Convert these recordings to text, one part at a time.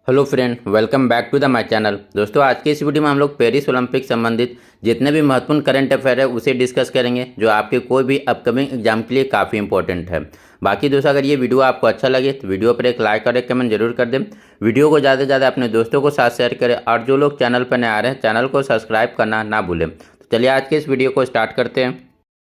Hello friend, welcome back to the my channel. दोस्तों, आज के इस वीडियो में हम लोग पेरिस ओलंपिक संबंधित जितने भी महत्वपूर्ण करंट अफेयर है उसे डिस्कस करेंगे, जो आपके कोई भी अपकमिंग एग्जाम के लिए काफ़ी इंपॉर्टेंट है। बाकी दोस्तों, अगर ये वीडियो आपको अच्छा लगे तो वीडियो पर एक लाइक और एक कमेंट जरूर कर दें। वीडियो को ज़्यादा से ज़्यादा अपने दोस्तों को साथ शेयर करें और जो लोग चैनल पर नए आ रहे हैं चैनल को सब्सक्राइब करना ना भूलें। तो चलिए आज के इस वीडियो को स्टार्ट करते हैं।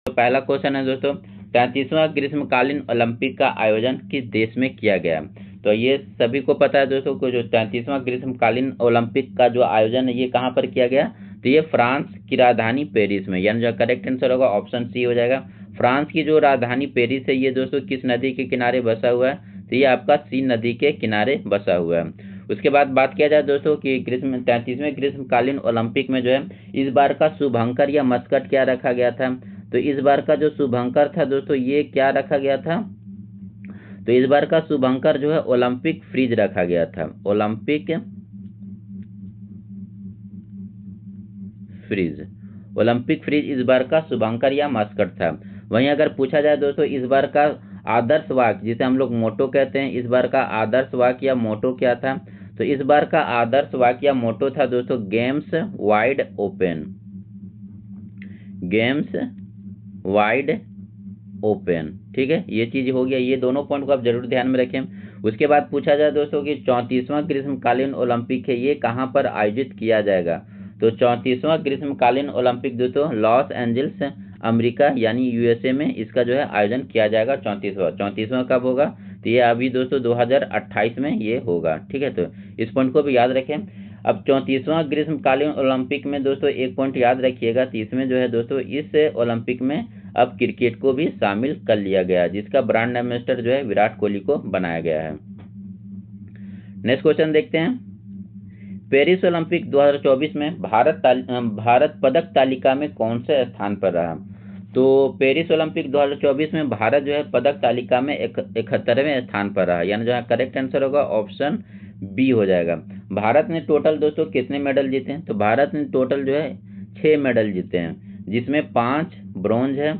तो पहला क्वेश्चन है दोस्तों, 33वां ग्रीष्मकालीन ओलंपिक का आयोजन किस देश में किया गया? तो ये सभी को पता है दोस्तों को, जो 33वां ग्रीष्मकालीन ओलंपिक का जो आयोजन है ये कहाँ पर किया गया? तो ये फ्रांस की राजधानी पेरिस में, यानी जो करेक्ट आंसर होगा ऑप्शन सी हो जाएगा। फ्रांस की जो राजधानी पेरिस है ये दोस्तों किस नदी के किनारे बसा हुआ है? तो ये आपका सीन नदी के किनारे बसा हुआ है। उसके बाद बात किया जाए दोस्तों कि 33वें ग्रीष्मकालीन ओलंपिक में जो है इस बार का शुभंकर या मस्कट क्या रखा गया था? तो इस बार का जो शुभंकर था दोस्तों ये क्या रखा गया था? तो इस बार का शुभंकर जो है ओलंपिक फ्रीज रखा गया था। ओलंपिक फ्रीज, ओलंपिक फ्रीज इस बार का शुभंकर या मस्कट था। वहीं अगर पूछा जाए दोस्तों इस बार का आदर्श वाक्य, जिसे हम लोग मोटो कहते हैं, इस बार का आदर्श वाक्य या मोटो क्या था? तो इस बार का आदर्श वाक्य या मोटो था दोस्तों games wide open. Games wide open, ठीक है, ये चीज हो गया। ये दोनों पॉइंट को आप जरूर ध्यान में रखें। उसके बाद पूछा जाए दोस्तों कि 34वां ग्रीष्मकालीन ओलंपिक है ये कहाँ पर आयोजित किया जाएगा? तो 34वां ग्रीष्मकालीन ओलंपिक दोस्तों लॉस एंजल्स अमेरिका यानी यूएसए में इसका जो है आयोजन किया जाएगा। 34वां कब होगा? तो ये अभी दोस्तों 2028 में ये होगा, ठीक है। तो इस पॉइंट को भी याद रखें। अब 34वां ग्रीष्मकालीन ओलंपिक में दोस्तों एक पॉइंट याद रखिएगा, तो इसमें जो है दोस्तों इस ओलंपिक में अब क्रिकेट को भी शामिल कर लिया गया, जिसका ब्रांड एम्बेसडर जो है विराट कोहली को बनाया गया है। नेक्स्ट क्वेश्चन देखते हैं। पेरिस ओलंपिक 2024 में भारत पदक तालिका में कौन से स्थान पर रहा? तो पेरिस ओलंपिक 2024 में भारत जो है पदक तालिका में 71वें स्थान पर रहा, यानी जो है करेक्ट आंसर होगा ऑप्शन बी हो जाएगा। भारत ने टोटल दोस्तों कितने मेडल जीते हैं? तो भारत ने टोटल जो है 6 मेडल जीते हैं, जिसमें 5 ब्रॉन्ज है,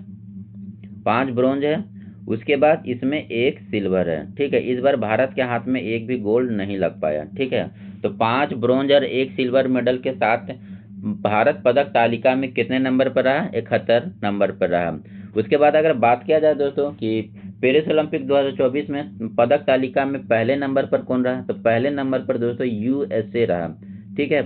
5 ब्रॉन्ज है। उसके बाद इसमें एक सिल्वर है, ठीक है। इस बार भारत के हाथ में एक भी गोल्ड नहीं लग पाया, ठीक है। तो 5 ब्रॉन्ज और एक सिल्वर मेडल के साथ भारत पदक तालिका में कितने नंबर पर रहा? 71 नंबर पर रहा। उसके बाद अगर बात किया जाए दोस्तों कि पेरिस ओलंपिक 2024 में पदक तालिका में पहले नंबर पर कौन रहा? तो पहले नंबर पर दोस्तों यूएसए रहा, ठीक है।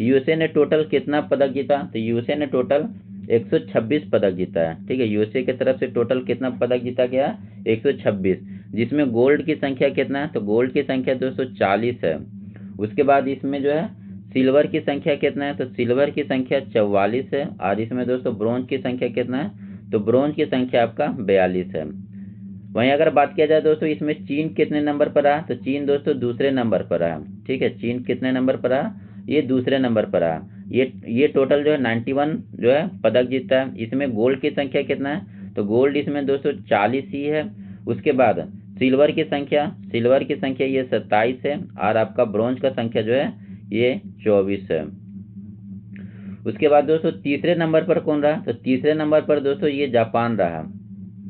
यूएसए ने टोटल कितना पदक जीता? तो यूएसए ने टोटल 126 पदक जीता है, ठीक है। यूएसए की तरफ से टोटल कितना पदक जीता गया? 126, जिसमें गोल्ड की संख्या कितना है? तो गोल्ड की संख्या 240 है। उसके बाद इसमें जो है सिल्वर की संख्या कितना है? तो सिल्वर की संख्या 44 है। और इसमें दोस्तों ब्रोंज की संख्या कितना है? तो ब्रोंज की संख्या आपका 42 है। वहीं अगर बात किया जाए दोस्तों इसमें चीन कितने नंबर पर रहा? तो चीन दोस्तों दूसरे नंबर पर रहा, ठीक है। चीन कितने नंबर पर रहा? ये दूसरे नंबर पर रहा। ये टोटल जो है 91 जो है पदक जीता है। इसमें गोल्ड की संख्या कितना है? तो गोल्ड इसमें दोस्तों 40 ही है। उसके बाद सिल्वर की संख्या ये 27 है। और आपका ब्रॉन्ज का संख्या जो है ये 24 है। उसके बाद दोस्तों तीसरे नंबर पर कौन रहा? तो तीसरे नंबर पर दोस्तों ये जापान रहा,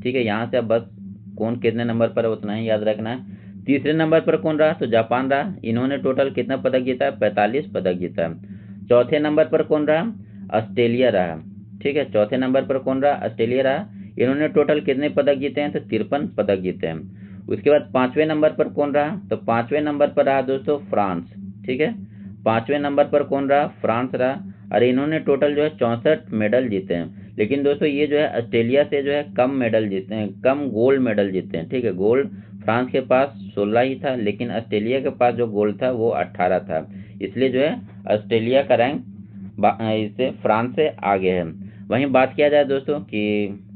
ठीक है। यहाँ से अब बस कौन कितने नंबर पर है उतना ही याद रखना है। तीसरे नंबर पर कौन रहा? तो जापान रहा। इन्होंने टोटल कितना पदक जीता है? 45 पदक जीता है। चौथे नंबर पर कौन रहा? ऑस्ट्रेलिया रहा, ठीक है। चौथे नंबर पर कौन रहा? ऑस्ट्रेलिया रहा। इन्होंने टोटल कितने पदक जीते हैं? तो 53 पदक जीते हैं। उसके बाद पांचवें नंबर पर कौन रहा? तो पांचवें नंबर पर रहा दोस्तों फ्रांस, ठीक है। पांचवें नंबर पर कौन रहा? फ्रांस रहा। और इन्होंने टोटल जो है 64 मेडल जीते हैं। लेकिन दोस्तों ये जो है ऑस्ट्रेलिया से जो है कम मेडल जीते हैं, कम गोल्ड मेडल जीते हैं, ठीक है। गोल्ड फ्रांस के पास 16 ही था, लेकिन ऑस्ट्रेलिया के पास जो गोल्ड था वो 18 था। इसलिए जो है ऑस्ट्रेलिया का रैंक इससे फ्रांस से आगे है। वहीं बात किया जाए दोस्तों कि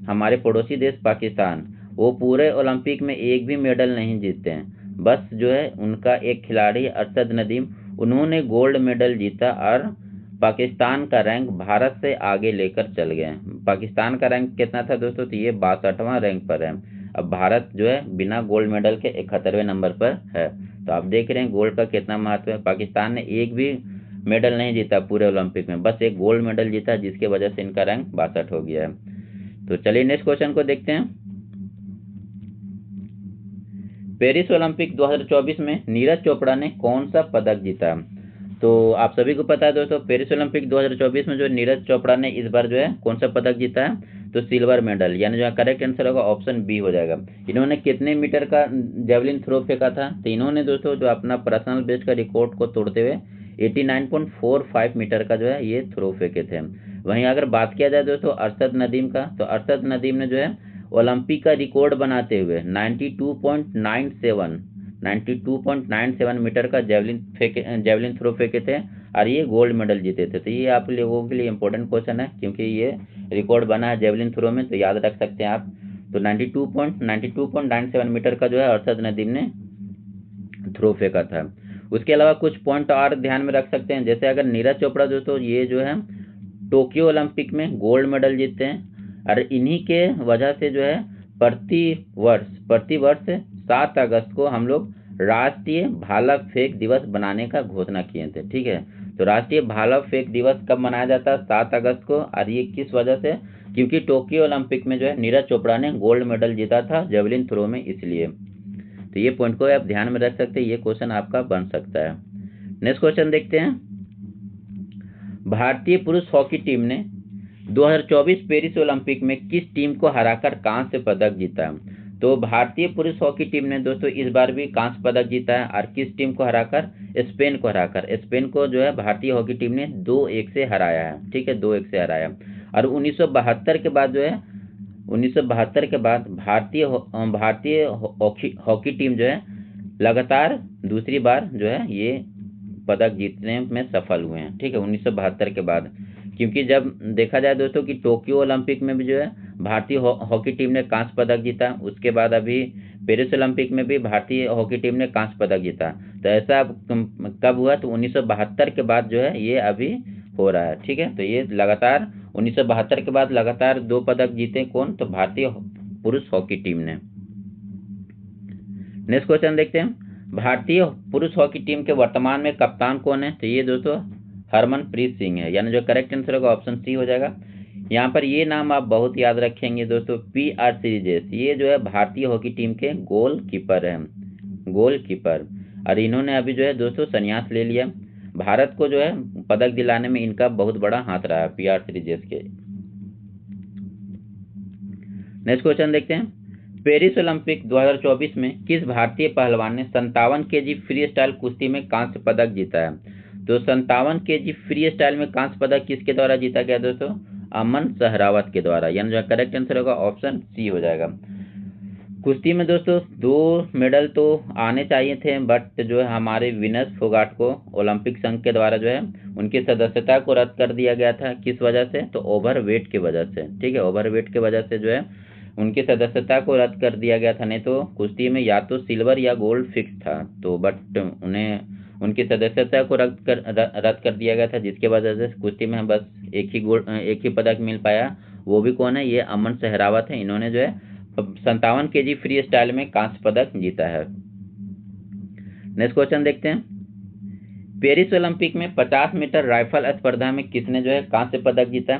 हमारे पड़ोसी देश पाकिस्तान, वो पूरे ओलंपिक में एक भी मेडल नहीं जीतते हैं। बस जो है उनका एक खिलाड़ी अरशद नदीम, उन्होंने गोल्ड मेडल जीता और पाकिस्तान का रैंक भारत से आगे लेकर चल गए। पाकिस्तान का रैंक कितना था दोस्तों? तो ये 62वां रैंक पर है। अब भारत जो है बिना गोल्ड मेडल के 71वें नंबर पर है। तो आप देख रहे हैं गोल्ड का कितना महत्व है। पाकिस्तान ने एक भी मेडल नहीं जीता पूरे ओलंपिक में, बस एक गोल्ड मेडल जीता, जिसके वजह से इनका रैंक 62 हो गया है। तो चलिए नेक्स्ट क्वेश्चन को देखते हैं। पेरिस ओलंपिक 2024 में नीरज चोपड़ा ने कौन सा पदक जीता? तो आप सभी को पता है दोस्तों, पेरिस ओलंपिक 2024 में जो नीरज चोपड़ा ने इस बार जो है कौन सा पदक जीता है? तो सिल्वर मेडल, यानी जो करेक्ट आंसर होगा ऑप्शन बी हो जाएगा। इन्होंने कितने मीटर का जेवलिन थ्रो फेंका था? तो इन्होंने दोस्तों जो अपना पर्सनल बेस्ट का रिकॉर्ड को तोड़ते हुए 89.45 मीटर का जो है ये थ्रो फेंके थे। वहीं अगर बात किया जाए दोस्तों अरशद नदीम का, तो अरशद नदीम ने जो है ओलंपिक का रिकॉर्ड बनाते हुए 92.97 मीटर का जेवलिन थ्रो फेंके थे और ये गोल्ड मेडल जीते थे। तो ये आप लोगों के लिए इंपॉर्टेंट क्वेश्चन है, क्योंकि ये रिकॉर्ड बना है जेवलिन थ्रो में, तो याद रख सकते हैं आप। तो 92.97 मीटर का जो है अरशद नदीम ने थ्रो फेंका था। उसके अलावा कुछ पॉइंट और ध्यान में रख सकते हैं, जैसे अगर नीरज चोपड़ा दोस्तों ये जो है टोक्यो ओलंपिक में गोल्ड मेडल जीतते हैं और इन्हीं के वजह से जो है प्रति वर्ष 7 अगस्त को हम लोग राष्ट्रीय भाला फेंक दिवस बनाने का घोषणा किए थे। ठीक है, तो राष्ट्रीय भाला फेंक दिवस कब मनाया जाता है? 7 अगस्त को। और ये किस वजह से? क्योंकि टोक्यो ओलंपिक में जो है नीरज चोपड़ा ने गोल्ड मेडल जीता था जेवलिन थ्रो में, इसलिए। तो ये पॉइंट को आप ध्यान में रख सकते हैं, ये क्वेश्चन आपका बन सकता है। नेक्स्ट क्वेश्चन देखते हैं। भारतीय पुरुष हॉकी टीम ने 2024 पेरिस ओलंपिक में किस टीम को हराकर कांस्य पदक जीता? तो भारतीय पुरुष हॉकी टीम ने दोस्तों इस बार भी कांस्य पदक जीता है, और किस टीम को हराकर? स्पेन को हराकर। स्पेन को जो है भारतीय हॉकी टीम ने 2-1 से हराया है। ठीक है, 2-1 से हराया। और 1972 के बाद जो है 1972 के बाद भारतीय हॉकी टीम जो है लगातार दूसरी बार जो है ये पदक जीतने में सफल हुए हैं। ठीक है, 1972 के बाद, क्योंकि जब देखा जाए दोस्तों कि टोक्यो ओलंपिक में भी जो है भारतीय हॉकी टीम ने कांस्य पदक जीता, उसके बाद अभी पेरिस ओलंपिक में भी भारतीय हॉकी टीम ने कांस्य पदक जीता। तो ऐसा कब हुआ? तो 1972 के बाद जो है ये अभी हो रहा है। ठीक है, तो ये लगातार 1972 के बाद लगातार 2 पदक जीते कौन? तो भारतीय पुरुष हॉकी टीम ने। नेक्स्ट क्वेश्चन देखते हैं। भारतीय पुरुष हॉकी टीम के वर्तमान में कप्तान कौन है? तो ये दोस्तों हरमनप्रीत सिंह है, यानी जो करेक्ट आंसर होगा ऑप्शन सी हो जाएगा। यहाँ पर ये नाम आप बहुत याद रखेंगे दोस्तों, PR श्रीजेश। ये जो है भारतीय हॉकी टीम के गोलकीपर हैं, गोलकीपर। और इन्होंने अभी जो है दोस्तों संन्यास ले लिया। भारत को जो है पदक दिलाने में इनका बहुत बड़ा हाथ रहा है, PR श्रीजेश के। नेक्स्ट क्वेश्चन देखते हैं। पेरिस ओलंपिक 2024 में किस भारतीय पहलवान ने 57 kg फ्री स्टाइल कुश्ती में कांस्य पदक जीता है? तो 57 kg फ्री स्टाइल में कांस्य पदक किसके द्वारा जीता गया दोस्तों? अमन सहरावत के द्वारा, यानी जो करेक्ट आंसर होगा ऑप्शन सी हो जाएगा। कुश्ती में दोस्तों 2 मेडल तो आने चाहिए थे, बट जो है हमारे विनस फोगाट को ओलंपिक संघ के द्वारा जो है उनकी सदस्यता को रद्द कर दिया गया था। किस वजह से? तो ओवरवेट की वजह से। ठीक है, ओवरवेट की वजह से जो है उनकी सदस्यता को रद्द कर दिया गया था। नहीं तो कुश्ती में या तो सिल्वर या गोल्ड फिक्स था, तो बट उन्हें उनकी सदस्यता को रद्द कर दिया गया था, जिसके वजह से कुश्ती में बस एक ही पदक मिल पाया। वो भी कौन है? ये अमन सहरावत है। इन्होंने जो है 57 kg फ्री स्टाइल में कांस्य पदक जीता है। नेक्स्ट क्वेश्चन देखते हैं। पेरिस ओलंपिक में 50 मीटर राइफल स्पर्धा में किसने जो है कांस्य पदक जीता?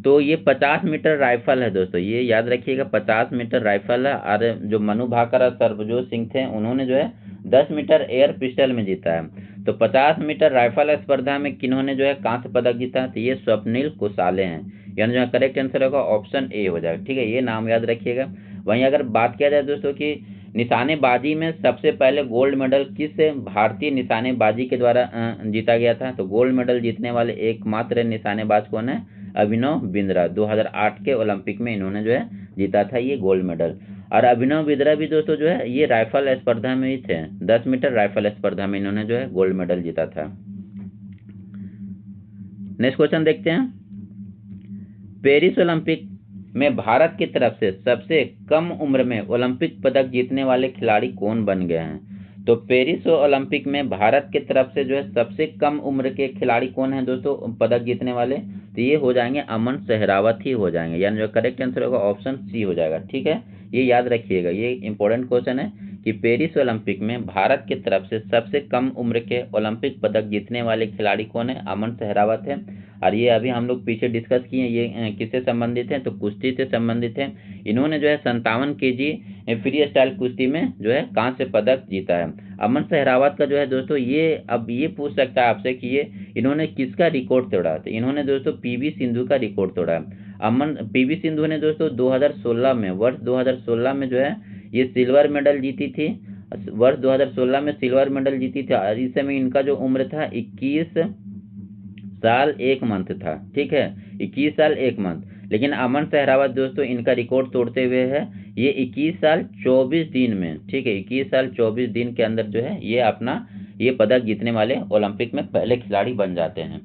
तो ये 50 मीटर राइफल है दोस्तों, ये याद रखिएगा 50 मीटर राइफल है। और जो मनु भाकर और सरबजोत सिंह थे उन्होंने जो है 10 मीटर एयर पिस्टल में जीता है। तो 50 मीटर राइफल स्पर्धा में किन्होंने जो है कांस्य पदक जीता? तो ये स्वप्निल कुशाले हैं, यानी जो करेक्ट आंसर होगा ऑप्शन ए हो जाएगा। ठीक है, ये नाम याद रखिएगा। वहीं अगर बात किया जाए दोस्तों कि निशानेबाजी में सबसे पहले गोल्ड मेडल किस भारतीय निशानेबाजी के द्वारा जीता गया था? तो गोल्ड मेडल जीतने वाले एकमात्र निशानेबाज कौन है? अभिनव बिंद्रा। 2008 के ओलंपिक में इन्होंने जो है जीता था ये गोल्ड मेडल। और अभिनव बिंद्रा भी दोस्तों जो है ये राइफल स्पर्धा में ही थे, 10 मीटर राइफल स्पर्धा में इन्होंने जो है गोल्ड मेडल जीता था। नेक्स्ट क्वेश्चन देखते हैं। पेरिस ओलंपिक में भारत की तरफ से सबसे कम उम्र में ओलंपिक पदक जीतने वाले खिलाड़ी कौन बन गए हैं? तो पेरिस ओलंपिक में भारत की तरफ से जो है सबसे कम उम्र के खिलाड़ी कौन है दोस्तों पदक जीतने वाले? तो ये हो जाएंगे अमन सहरावत ही हो जाएंगे, यानी जो करेक्ट आंसर होगा ऑप्शन सी हो जाएगा। ठीक है, ये याद रखिएगा, ये इंपॉर्टेंट क्वेश्चन है कि पेरिस ओलंपिक में भारत की तरफ से सबसे कम उम्र के ओलंपिक पदक जीतने वाले खिलाड़ी कौन है? अमन सहरावत है। और ये अभी हम लोग पीछे डिस्कस किए, ये किससे संबंधित हैं, तो कुश्ती से संबंधित हैं। इन्होंने जो है 57 kg फ्री स्टाइल कुश्ती में जो है कांस्य पदक जीता है। अमन सहरावत का जो है दोस्तों, ये अब ये पूछ सकता है आपसे कि ये इन्होंने किसका रिकॉर्ड तोड़ा, तो इन्होंने दोस्तों पीवी सिंधु का रिकॉर्ड तोड़ा है। पीवी सिंधु ने दोस्तों 2016 में, वर्ष 2016 में जो है ये सिल्वर मेडल जीती थी, वर्ष 2016 में सिल्वर मेडल जीती थी। और इस समय इनका जो उम्र था 21 साल 1 मंथ था, ठीक है, 21 साल 1 मंथ। लेकिन अमन सहरावत दोस्तों इनका रिकॉर्ड तोड़ते हुए है ये 21 साल 24 दिन में, ठीक है, 21 साल 24 दिन के अंदर जो है ये अपना ये पदक जीतने वाले ओलंपिक में पहले खिलाड़ी बन जाते हैं।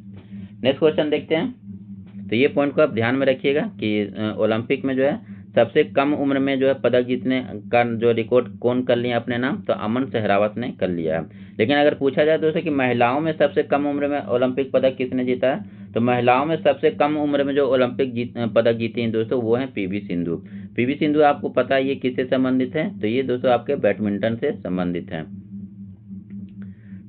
नेक्स्ट क्वेश्चन देखते हैं। तो ये पॉइंट को आप ध्यान में रखिएगा कि ओलंपिक में जो है सबसे कम उम्र में जो है पदक जीतने का जो रिकॉर्ड कौन कर लिया अपने नाम, तो अमन सहरावत ने कर लिया है। लेकिन अगर पूछा जाए दोस्तों कि महिलाओं में सबसे कम उम्र में ओलंपिक पदक किसने जीता है, तो महिलाओं में सबसे कम उम्र में जो ओलंपिक पदक जीती हैं दोस्तों वो हैं पीवी सिंधु। पीवी सिंधु आपको पता है ये किससे संबंधित है, तो ये दोस्तों आपके बैडमिंटन से संबंधित है।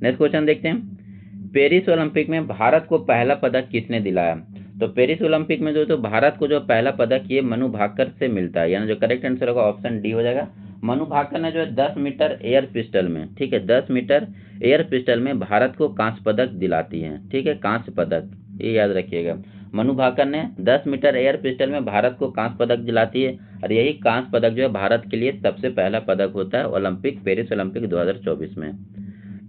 नेक्स्ट क्वेश्चन देखते हैं। पेरिस ओलंपिक में भारत को पहला पदक किसने दिलाया, तो पेरिस ओलंपिक में दोस्तों भारत को जो पहला पदक ये मनु भाकर से मिलता है, यानी जो करेक्ट आंसर होगा ऑप्शन डी हो जाएगा। मनु भाकर ने जो है 10 मीटर एयर पिस्टल में, ठीक है, 10 मीटर एयर पिस्टल में भारत को कांस्य पदक दिलाती है, ठीक है, कांस्य पदक, ये याद रखिएगा। मनु भाकर ने 10 मीटर एयर पिस्टल में भारत को कांस्य पदक दिलाती है, और यही कांस्य पदक जो है भारत के लिए सबसे पहला पदक होता है ओलंपिक, पेरिस ओलंपिक 2024 में।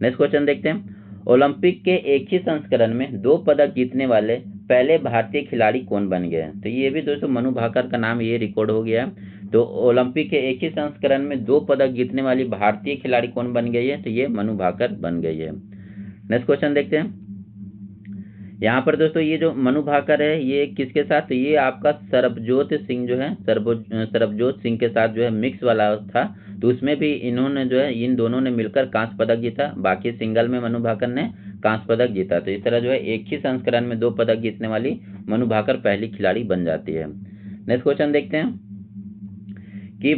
नेक्स्ट क्वेश्चन देखते हैं। ओलंपिक के एक ही संस्करण में 2 पदक जीतने वाले पहले भारतीय खिलाड़ी कौन बन गए हैं, तो ये भी दोस्तों मनु भाकर का नाम ये रिकॉर्ड हो गया है। तो ओलंपिक के एक ही संस्करण में 2 पदक जीतने वाली भारतीय खिलाड़ी कौन बन गई है, तो ये मनु भाकर बन गई है। नेक्स्ट क्वेश्चन देखते हैं। यहाँ पर दोस्तों ये जो मनु भाकर है ये किसके साथ, तो ये आपका सरबजोत सिंह जो है, सरबजोत सिंह के साथ जो है मिक्स वाला था, तो उसमें भी इन्होंने जो है इन दोनों ने मिलकर कांस्य पदक जीता, बाकी सिंगल में मनु भाकर ने कांस्य पदक जीता। तो इस तरह जो है एक ही संस्करण में 2 पदक जीतने वाली मनु भाकर पहली खिलाड़ी बन जाती है। नेक्स्ट क्वेश्चन देखते हैं कि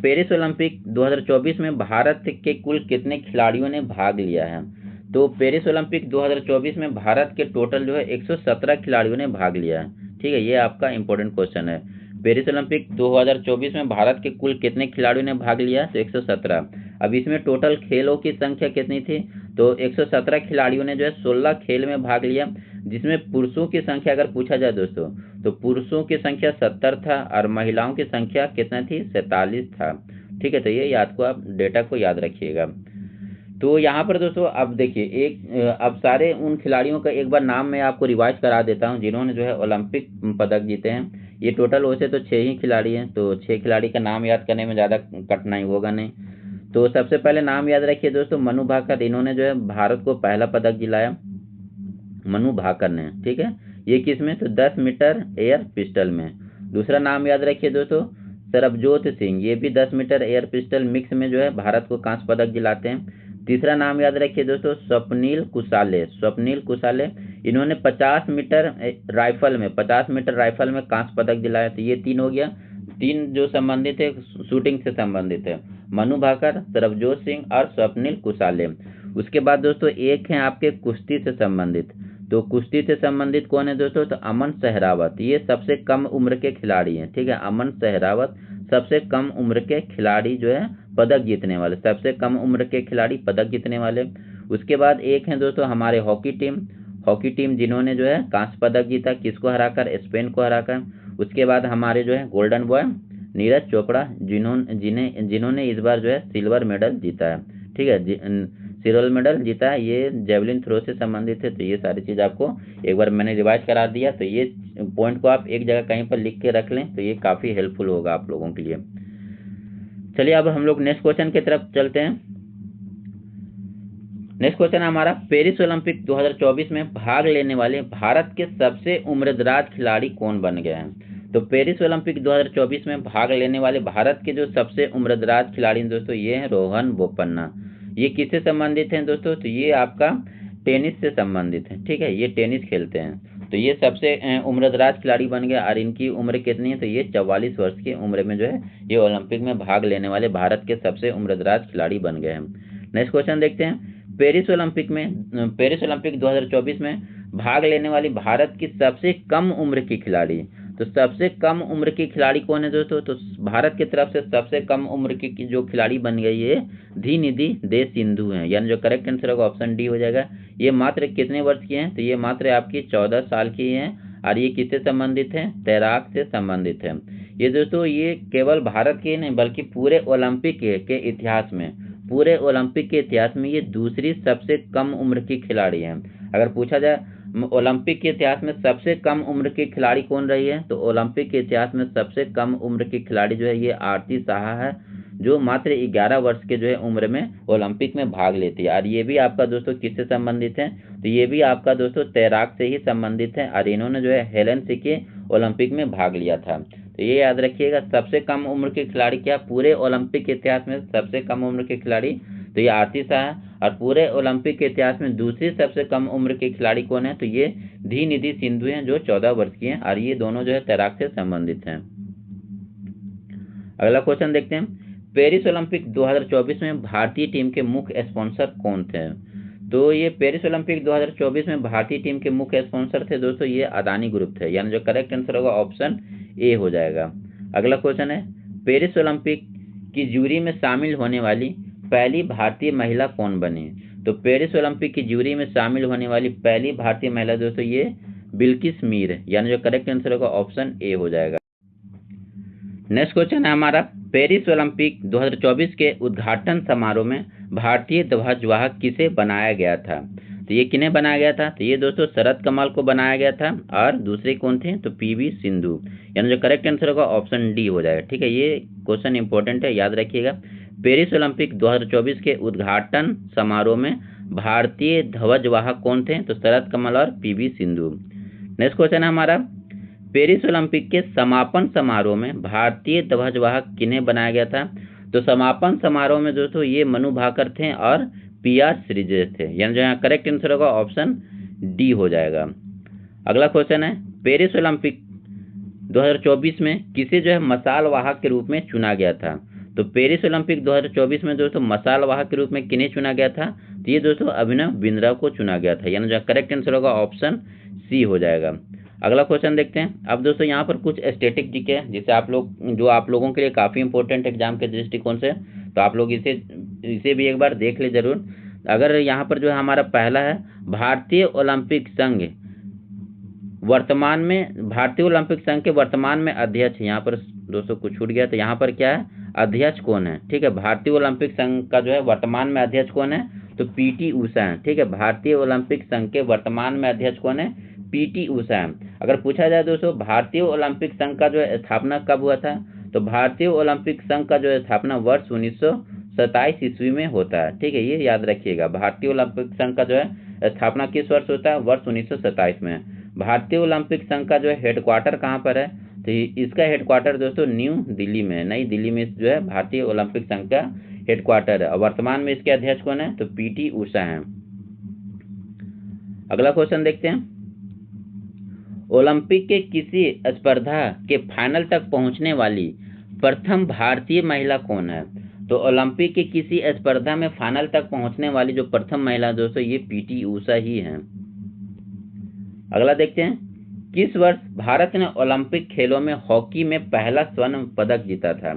पेरिस ओलंपिक 2024 में भारत के कुल कितने खिलाड़ियों ने भाग लिया है, तो पेरिस ओलंपिक 2024 में भारत के टोटल जो है 117 खिलाड़ियों ने भाग लिया है, ठीक है, ये आपका इंपॉर्टेंट क्वेश्चन है। पेरिस ओलंपिक 2024 में भारत के कुल कितने खिलाड़ियों ने भाग लिया, तो 117। अब इसमें टोटल खेलों की संख्या कितनी थी, तो 117 खिलाड़ियों ने जो है 16 खेल में भाग लिया, जिसमें पुरुषों की संख्या अगर पूछा जाए दोस्तों तो पुरुषों की संख्या 70 था और महिलाओं की संख्या कितना थी, 47 था, ठीक है। तो ये याद को आप डेटा को याद रखिएगा। तो यहाँ पर दोस्तों अब देखिए अब सारे उन खिलाड़ियों का एक बार नाम मैं आपको रिवाइज करा देता हूँ जिन्होंने जो है ओलंपिक पदक जीते हैं। ये टोटल वैसे तो 6 ही खिलाड़ी हैं, तो 6 खिलाड़ी का नाम याद करने में ज़्यादा कठिनाई होगा नहीं। तो सबसे पहले नाम याद रखिए दोस्तों मनु भाकर, इन्होंने जो है भारत को पहला पदक दिलाया, मनु भाकर ने, ठीक है, ये किस में, तो 10 मीटर एयर पिस्टल में। दूसरा नाम याद रखिए दोस्तों सरबजोत सिंह, ये भी 10 मीटर एयर पिस्टल मिक्स में जो है भारत को कांस्य पदक दिलाते हैं। तीसरा नाम याद रखिए दोस्तों स्वप्निल कुसाले, स्वप्निल कुसाले, इन्होंने 50 मीटर राइफल में, 50 मीटर राइफल में कांस्य पदक दिलाया। तो ये 3 हो गया, 3 जो संबंधित है शूटिंग से संबंधित है, मनु भाकर, सरबजोत सिंह और स्वप्निल कुसाले। उसके बाद दोस्तों एक है आपके कुश्ती से संबंधित, तो कुश्ती से संबंधित कौन है दोस्तों, तो अमन सहरावत, ये सबसे कम उम्र के खिलाड़ी हैं, ठीक है, अमन सहरावत सबसे कम उम्र के खिलाड़ी जो है पदक जीतने वाले, सबसे कम उम्र के खिलाड़ी पदक जीतने वाले। उसके बाद एक हैं दोस्तों हमारे हॉकी टीम जिन्होंने जो है कांस्य पदक जीता, किसको हराकर, स्पेन को हराकर। उसके बाद हमारे जो है गोल्डन बॉय नीरज चोपड़ा, जिन्होंने इस बार जो है सिल्वर मेडल जीता है, ठीक है, सिल्वर मेडल जीता है, ये जेवलिन थ्रो से संबंधित है। तो ये सारी चीज़ आपको एक बार मैंने रिवाइज करा दिया, तो ये पॉइंट को आप एक जगह कहीं पर लिख के रख लें, तो ये काफ़ी हेल्पफुल होगा आप लोगों के लिए। चलिए अब हम लोग नेक्स्ट क्वेश्चन की तरफ चलते हैं। नेक्स्ट क्वेश्चन हमारा, पेरिस ओलंपिक 2024 में भाग लेने वाले भारत के सबसे उम्रदराज खिलाड़ी कौन बन गए हैं, तो पेरिस ओलंपिक 2024 में भाग लेने वाले भारत के जो सबसे उम्रदराज खिलाड़ी दोस्तों ये हैं रोहन बोपन्ना। ये किससे संबंधित हैं दोस्तों, तो ये आपका टेनिस से संबंधित है, ठीक है, ये टेनिस खेलते हैं। तो ये सबसे उम्रदराज खिलाड़ी बन गया, और इनकी उम्र कितनी है, तो ये 44 वर्ष की उम्र में जो है ये ओलंपिक में भाग लेने वाले भारत के सबसे उम्रदराज खिलाड़ी बन गए हैं। नेक्स्ट क्वेश्चन देखते हैं। पेरिस ओलंपिक 2024 में भाग लेने वाली भारत की सबसे कम उम्र की खिलाड़ी। तो सबसे कम उम्र की खिलाड़ी कौन है दोस्तों? तो भारत की तरफ से सबसे कम उम्र की जो खिलाड़ी बन गई है धीनिधि दे सिंधु हैं, यानी जो करेक्ट आंसर होगा ऑप्शन डी हो जाएगा। ये मात्र कितने वर्ष की हैं? तो ये मात्र आपकी 14 साल की हैं और ये किससे संबंधित है? तैराक से संबंधित है। ये दोस्तों ये केवल भारत के नहीं बल्कि पूरे ओलंपिक के इतिहास में, पूरे ओलंपिक के इतिहास में ये दूसरी सबसे कम उम्र की खिलाड़ी हैं। अगर पूछा जाए ओलंपिक के इतिहास में सबसे कम उम्र की खिलाड़ी कौन रही है, तो ओलंपिक के इतिहास में सबसे कम उम्र की खिलाड़ी जो है ये आरती साहा है, जो मात्र 11 वर्ष के जो है उम्र में ओलंपिक में भाग लेती है। और ये भी आपका दोस्तों किससे संबंधित है? तो ये भी आपका दोस्तों तैराक से ही संबंधित है और इन्होंने जो है हेलेंसिकी ओलंपिक में भाग लिया था। तो ये याद रखिएगा, सबसे कम उम्र के खिलाड़ी क्या? पूरे ओलंपिक के इतिहास में सबसे कम उम्र के खिलाड़ी तो ये आरती शाह है। और पूरे ओलंपिक के इतिहास में दूसरी सबसे कम उम्र के खिलाड़ी कौन है? तो ये धीनिधि सिंधु हैं जो 14 वर्ष की हैं और ये दोनों जो है तैराक से संबंधित हैं। अगला क्वेश्चन देखते हैं, पेरिस ओलंपिक 2024 में भारतीय टीम के मुख्य स्पॉन्सर कौन थे? तो ये पेरिस ओलंपिक 2024 में भारतीय टीम के मुख्य स्पॉन्सर थे दोस्तों ये अदानी ग्रुप थे, यानी जो करेक्ट आंसर होगा ऑप्शन ए हो जाएगा। अगला क्वेश्चन है, पेरिस ओलंपिक की जूरी में शामिल होने वाली पहली भारतीय महिला कौन बनी? तो पेरिस ओलंपिक की जूरी में शामिल होने वाली पहली भारतीय महिला दोस्तों ये बिल्किस मीर, यानी जो करेक्ट आंसर होगा ऑप्शन ए हो जाएगा। नेक्स्ट क्वेश्चन है हमारा, पेरिस ओलंपिक 2024 के उद्घाटन समारोह में भारतीय ध्वजवाहक किसे बनाया गया था? तो ये किन्हें बनाया गया था? तो ये दोस्तों शरद कमल को बनाया गया था और दूसरे कौन थे? तो पीवी सिंधु, यानी जो करेक्ट आंसर होगा ऑप्शन डी हो जाएगा। ठीक है, ये क्वेश्चन इंपॉर्टेंट है, याद रखिएगा। पेरिस ओलंपिक 2024 के उद्घाटन समारोह में भारतीय ध्वजवाहक कौन थे? तो शरद कमल और पीवी सिंधु। नेक्स्ट क्वेश्चन है हमारा, पेरिस ओलंपिक के समापन समारोह में भारतीय ध्वजवाहक किन्हें बनाया गया था? तो समापन समारोह में दोस्तों ये मनु भाकर थे और पीआर श्रीजेश थे, यानी जो यहाँ करेक्ट आंसर होगा ऑप्शन डी हो जाएगा। अगला क्वेश्चन है, पेरिस ओलंपिक 2024 में किसे जो है मसाल वाहक के रूप में चुना गया था? तो पेरिस ओलंपिक 2024 में दोस्तों मसाल वाहक के रूप में किन्हें चुना गया था? तो ये दोस्तों अभिनव बिंद्रा को चुना गया था, यानी जो करेक्ट आंसर होगा ऑप्शन सी हो जाएगा। अगला क्वेश्चन देखते हैं। अब दोस्तों यहाँ पर कुछ स्टैटिक जीके है जिसे आप लोगों के लिए काफ़ी इंपॉर्टेंट एग्जाम के दृष्टिकोण से, तो आप लोग इसे भी एक बार देख ले जरूर। अगर यहाँ पर जो है हमारा पहला है, भारतीय ओलंपिक संघ के वर्तमान में अध्यक्ष, यहाँ पर दोस्तों कुछ छूट गया, तो यहाँ पर क्या है, अध्यक्ष कौन है? ठीक है, भारतीय ओलंपिक संघ का जो है वर्तमान में अध्यक्ष कौन है? तो पीटी उषा है। ठीक है, भारतीय ओलंपिक संघ के वर्तमान में अध्यक्ष कौन है? पीटी उषा है। अगर पूछा जाए दोस्तों भारतीय ओलंपिक संघ का जो है स्थापना कब हुआ था? तो भारतीय ओलंपिक संघ का जो है स्थापना वर्ष 1927 ईस्वी में होता है। ठीक है, ये याद रखिएगा, भारतीय ओलंपिक संघ का जो है स्थापना किस वर्ष होता है? वर्ष 1927 में। भारतीय ओलंपिक संघ का जो है हेडक्वार्टर कहाँ पर है? तो इसका हेडक्वार्टर दोस्तों न्यू दिल्ली में, नई दिल्ली में जो है भारतीय ओलंपिक संघ का हेडक्वार्टर है। और वर्तमान में इसके अध्यक्ष कौन है? तो पीटी उषा है। अगला क्वेश्चन देखते हैं, ओलंपिक के किसी स्पर्धा के फाइनल तक पहुंचने वाली प्रथम भारतीय महिला कौन है? तो ओलंपिक के किसी स्पर्धा में फाइनल तक पहुंचने वाली जो प्रथम महिला दोस्तों ये पीटी उषा ही है। अगला देखते हैं, किस वर्ष भारत ने ओलंपिक खेलों में हॉकी में पहला स्वर्ण पदक जीता था?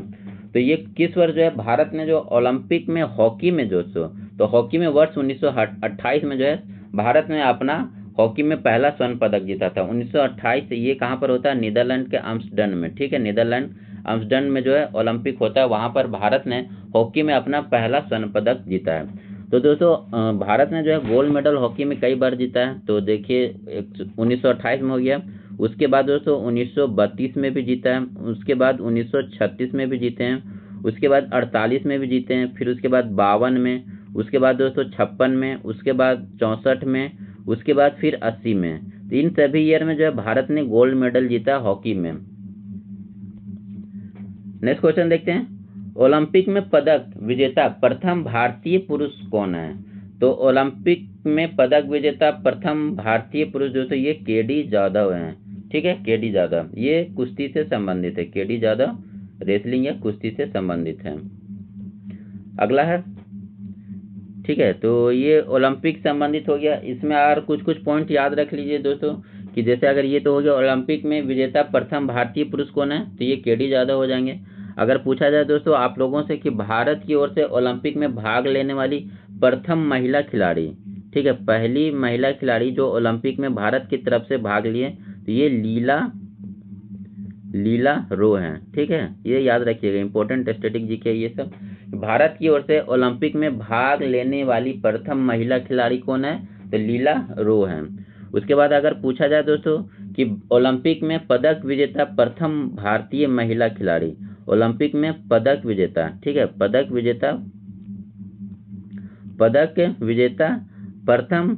तो ये किस वर्ष जो है भारत ने जो ओलंपिक में हॉकी में दोस्तों, तो हॉकी में वर्ष 1928 में जो है भारत ने अपना हॉकी में पहला स्वर्ण पदक जीता था। 1928 से ये कहाँ पर होता है? नीदरलैंड के आम्स्टर्डम में। ठीक है, नीदरलैंड आम्स्टर्डम में जो है ओलंपिक होता है, वहाँ पर भारत ने हॉकी में अपना पहला स्वर्ण पदक जीता है। तो दोस्तों भारत ने जो है गोल्ड मेडल हॉकी में कई बार जीता है। तो देखिए 1928 में हो गया, उसके बाद दोस्तों 1932 में भी जीता है, उसके बाद 1936 में भी जीते हैं, उसके बाद 48 में भी जीते हैं, फिर उसके बाद 52 में, उसके बाद दोस्तों 56 में, उसके बाद 64 में, उसके बाद फिर 80 में। तो इन सभी ईयर में जो है भारत ने गोल्ड मेडल जीता हॉकी में। नेक्स्ट क्वेश्चन देखते हैं, ओलंपिक में पदक विजेता प्रथम भारतीय पुरुष कौन है? तो ओलंपिक में पदक विजेता प्रथम भारतीय पुरुष दोस्तों ये केडी जाधव हैं। ठीक है, केडी जाधव, ये कुश्ती से संबंधित है, केडी जाधव रेसलिंग या कुश्ती से संबंधित है। अगला है, ठीक है, तो ये ओलंपिक संबंधित हो गया। इसमें और कुछ कुछ पॉइंट याद रख लीजिए दोस्तों कि जैसे अगर ये तो हो गया ओलंपिक में विजेता प्रथम भारतीय पुरुष कौन है, तो ये केडी यादव हो जाएंगे। अगर पूछा जाए दोस्तों आप लोगों से कि भारत की ओर से ओलंपिक में भाग लेने वाली प्रथम महिला खिलाड़ी, ठीक है, पहली महिला खिलाड़ी जो ओलंपिक में भारत की तरफ से भाग लिए, तो ये लीला रो हैं। ठीक है, ये याद रखिएगा, इंपॉर्टेंट स्टैटिक जीके ये सब। भारत की ओर से ओलंपिक में भाग लेने वाली प्रथम महिला खिलाड़ी कौन है, तो लीला रो हैं। उसके बाद अगर पूछा जाए दोस्तों कि ओलंपिक में पदक विजेता प्रथम भारतीय महिला खिलाड़ी, ओलंपिक में पदक विजेता, ठीक है, पदक विजेता प्रथम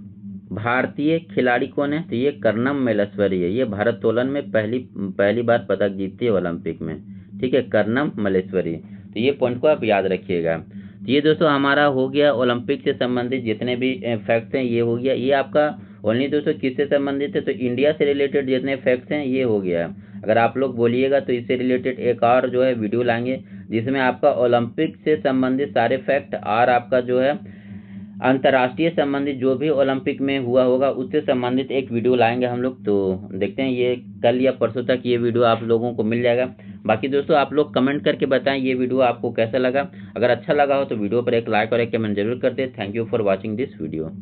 भारतीय खिलाड़ी कौन है, तो ये कर्णम मल्लेश्वरी है। ये भारोत्तोलन में पहली बार पदक जीतती है ओलंपिक में। ठीक है, कर्णम मल्लेश्वरी। तो ये पॉइंट को आप याद रखिएगा। तो ये दोस्तों हमारा हो गया ओलंपिक से संबंधित जितने भी फैक्ट्स हैं, ये हो गया। ये आपका ओनली दोस्तों किससे संबंधित है, तो इंडिया से रिलेटेड जितने फैक्ट्स हैं ये हो गया। अगर आप लोग बोलिएगा तो इससे रिलेटेड एक और जो है वीडियो लाएंगे जिसमें आपका ओलंपिक से संबंधित सारे फैक्ट और आपका जो है अंतर्राष्ट्रीय संबंधित जो भी ओलंपिक में हुआ होगा उससे संबंधित एक वीडियो लाएंगे हम लोग। तो देखते हैं ये कल या परसों तक ये वीडियो आप लोगों को मिल जाएगा। बाकी दोस्तों आप लोग कमेंट करके बताएं ये वीडियो आपको कैसा लगा। अगर अच्छा लगा हो तो वीडियो पर एक लाइक और एक कमेंट जरूर कर दें। Thank you for watching this video.